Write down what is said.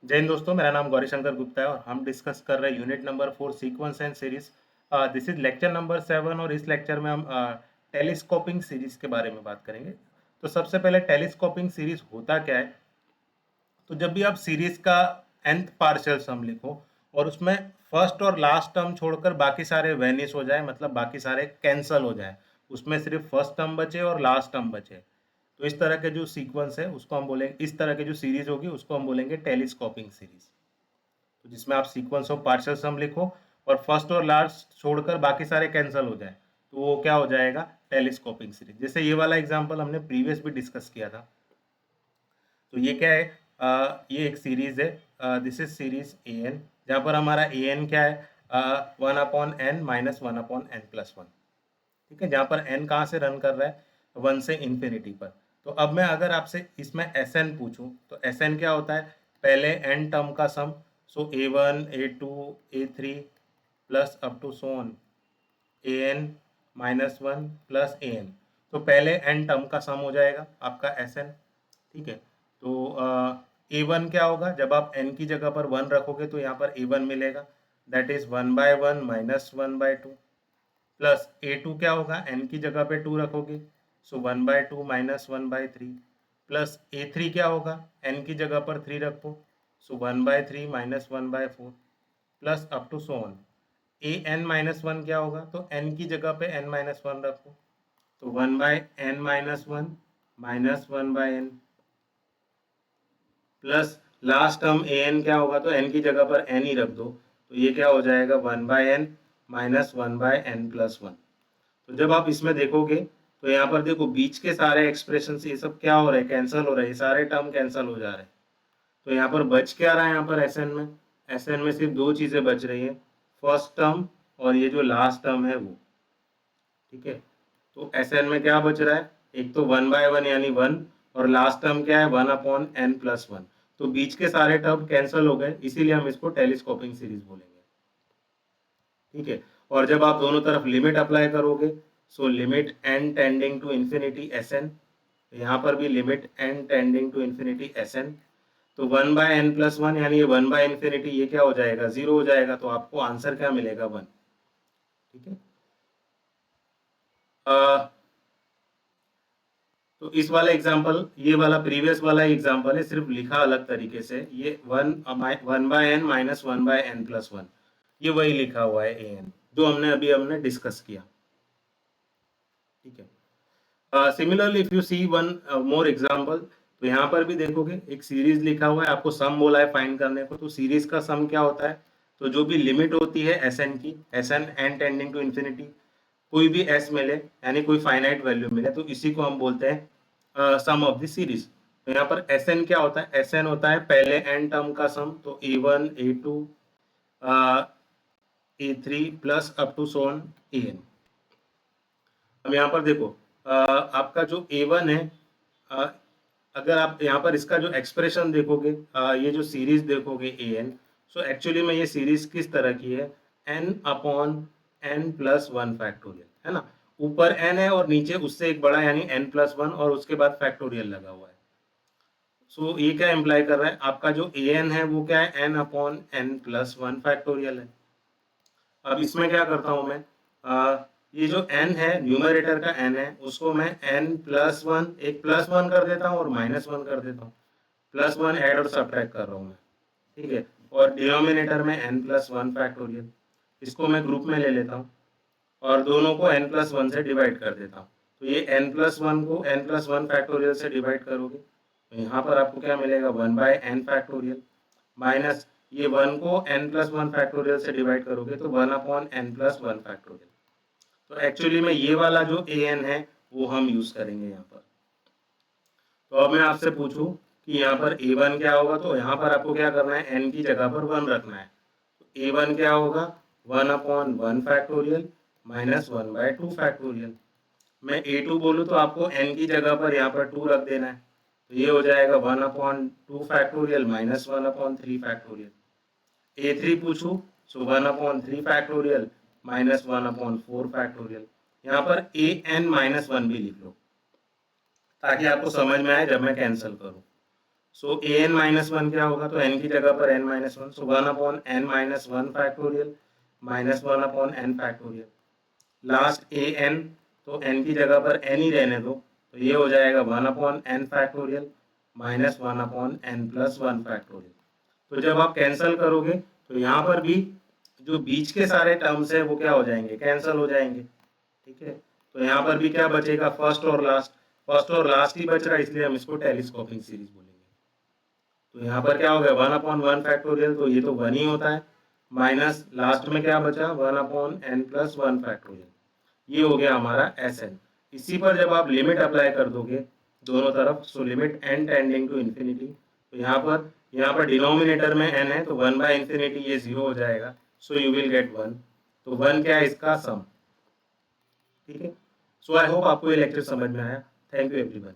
जय हिंद दोस्तों, मेरा नाम गौरीशंकर गुप्ता है और हम डिस्कस कर रहे हैं unit number 4 sequence and series. This is lecture number 7 और इस लेक्चर में हम टेलीस्कोपिंग सीरीज के बारे में बात करेंगे। तो सबसे पहले टेलीस्कोपिंग सीरीज होता क्या है। तो जब भी आप सीरीज का nth पार्शियल सम लिखो और उसमें फर्स्ट और लास्ट टर्म छोड़कर बाकी सारे वेनिश हो जाए, मतलब बाकी सारे कैंसल हो जाए, उसमें सिर्फ फर्स्ट टर्म बचे और लास्ट टर्म बचे, तो इस तरह के जो सीक्वेंस है उसको हम बोलेंगे, इस तरह की जो सीरीज होगी उसको हम बोलेंगे टेलीस्कोपिंग सीरीज। तो जिसमें आप सीक्वेंस ऑफ पार्शियल सम लिखो और फर्स्ट और लास्ट छोड़कर बाकी सारे कैंसिल हो जाए, तो वो क्या हो जाएगा, टेलीस्कोपिंग सीरीज। जैसे ये वाला एग्जांपल हमने प्रीवियस भी डिस्कस किया था। तो ये क्या है, ये एक सीरीज है, this is series a n, जहाँ पर हमारा ए एन क्या है, 1/n-1/n+1। ठीक है, जहाँ पर n कहाँ से रन कर रहा है, 1 से इन्फिनिटी पर। तो अब मैं अगर आपसे इसमें एस एन पूछूं तो एस एन क्या होता है, पहले n टर्म का sum, so a1 a2 a3 plus up to so on an-1 plus an। तो पहले n टर्म का सम हो जाएगा आपका एस एन। ठीक है, तो ए वन क्या होगा, जब आप n की जगह पर 1 रखोगे तो यहाँ पर a1 मिलेगा, that is 1/1 -1/2, plus a two क्या होगा, n की जगह पे 2 रखोगे, सो 1/2 -1/3, प्लस ए थ्री क्या होगा, n की जगह पर 3 रखो, so 1/3 -1/4, plus up to so on. A n minus one क्या होगा, तो n की जगह पे n-1 रखो, तो 1/n-1 -1/n, plus last term a n क्या होगा, तो n की जगह पर n ही रख दो, तो ये क्या हो जाएगा 1/n -1/n+1। तो जब आप इसमें देखोगे तो यहाँ पर देखो बीच के सारे एक्सप्रेशन ये सब क्या हो रहे हैं, कैंसिल हो रहे हैं, सारे टर्म कैंसिल हो जा रहे हैं। तो यहाँ पर बच क्या रहा है, यहाँ पर एस एन में, एस एन में सिर्फ दो चीजें बच रही है, फर्स्ट टर्म और ये जो लास्ट टर्म है वो। ठीक है, तो एस एन में क्या बच रहा है, एक तो 1/1 यानी 1, और लास्ट टर्म क्या है 1/n+1। तो बीच के सारे टर्म कैंसिल हो गए, इसीलिए हम इसको टेलीस्कोपिंग सीरीज बोलेंगे। ठीक है, और जब आप दोनों तरफ लिमिट अप्लाई करोगे, so limit n tending to infinity s n, यहाँ पर भी limit n tending to infinity s n, तो 1/n+1 यानी ये 1/इंफिनिटी, ये क्या हो जाएगा, 0 हो जाएगा, तो आपको आंसर क्या मिलेगा, 1। ठीक है, तो इस वाला एग्जांपल, ये वाला प्रीवियस वाला एग्जांपल है, सिर्फ लिखा अलग तरीके से। ये 1/n-1/n+1, ये वही लिखा हुआ है ए एन, जो हमने डिस्कस किया। ठीक है, similarly if you see one more example, तो यहाँ पर भी देखोगे एक सीरीज लिखा हुआ है, आपको सम बोला है फाइंड करने को। तो सीरीज का सम क्या होता है, तो जो भी लिमिट होती है एस एन की, s n n tending to infinity, कोई भी एस मिले यानी कोई फाइनाइट वैल्यू मिले, तो इसी को हम बोलते हैं सम ऑफ द सीरीज। तो यहाँ पर एस एन क्या होता है, एस एन होता है पहले एन टर्म का सम, तो a1 a2 a3 plus up to so on an। अब यहाँ पर देखो, आपका जो a1 है, अ, अगर आप यहाँ पर इसका जो एक्सप्रेशन देखोगे, ये जो सीरीज देखोगे ए एन, सो एक्चुअली में ये सीरीज किस तरह की है, n/n+1 फैक्टोरियल, है ना। ऊपर n है और नीचे उससे एक बड़ा यानी n+1 और उसके बाद फैक्टोरियल लगा हुआ है। सो ये क्या इम्प्लाई कर रहा है, आपका जो ए एन है वो क्या है, n/n+1 फैक्टोरियल है। अब इसमें क्या करता हूँ मैं, ये जो n है, न्यूमरेटर का n है, उसको मैं n+1, एक +1 कर देता हूँ और -1 कर देता हूँ, +1 ऐड और सब्ट्रैक्ट कर रहा हूँ मैं। ठीक है, और डिनोमिनेटर में n+1 फैक्टोरियल, इसको मैं ग्रुप में ले लेता हूँ और दोनों को n+1 से डिवाइड कर देता हूँ। तो ये n+1 को n+1 फैक्टोरियल से डिवाइड करोगे, तो यहाँ पर आपको क्या मिलेगा, 1/n फैक्टोरियल, माइनस ये 1 को n+1 फैक्टोरियल से डिवाइड करोगे तो 1/n+1 फैक्टोरियल। तो एक्चुअली में ये वाला जो ए एन है वो हम यूज करेंगे यहाँ पर। तो अब मैं आपसे पूछूं कि यहाँ पर a1 क्या होगा, तो यहाँ पर आपको क्या करना है, n की जगह पर 1 रखना है। तो a1 क्या होगा, 1/1 फैक्टोरियल -1/2 फैक्टोरियल। मैं a2 बोलूँ तो आपको n की जगह पर यहाँ पर 2 रख देना है, तो ये हो जाएगा 1/2 फैक्टोरियल -1/3 फैक्टोरियल। a3 पूछूं, सो 1/3 फैक्टोरियल -1/4 फैक्टोरियल। यहाँ पर an-1 भी लिख लो ताकि आपको समझ में आए जब मैं कैंसिल करूँ। So a n minus one क्या होगा, तो एन की जगह पर n minus one, so one upon n minus one factorial minus one upon n factorial, last a n, तो एन की जगह पर एन ही रहने दो, तो ये हो जाएगा one upon n factorial minus one upon n plus one factorial. तो जब आप कैंसिल करोगे तो यहाँ पर भी जो बीच के सारे टर्म्स है वो क्या हो जाएंगे, कैंसिल हो जाएंगे, ठीक है। तो यहाँ पर भी क्या बचेगा, फर्स्ट और लास्ट, फर्स्ट और लास्ट ही बच रहा है, इसलिए हम इसको टेलीस्कोपिक सीरीज बोलेंगे। तो यहाँ पर क्या हो गया, वन अपॉन वन फैक्टोरियल, तो ये तो वन ही होता है, माइनस लास्ट में क्या बचा, one upon n plus one factorial, ये हो गया हमारा एस एन। इसी पर जब आप लिमिट अप्लाई कर दोगे दोनों तरफ, so limit n tending to infinity, तो यहाँ पर डिनोमिनेटर में एन है, तो वन बाय इन्फिनिटी ये जीरो हो जाएगा, so you will get one. तो वन क्या है, इसका सम, ठीक है। सो आई होप आपको ये लेक्चर समझ में आया। Thank you everyone.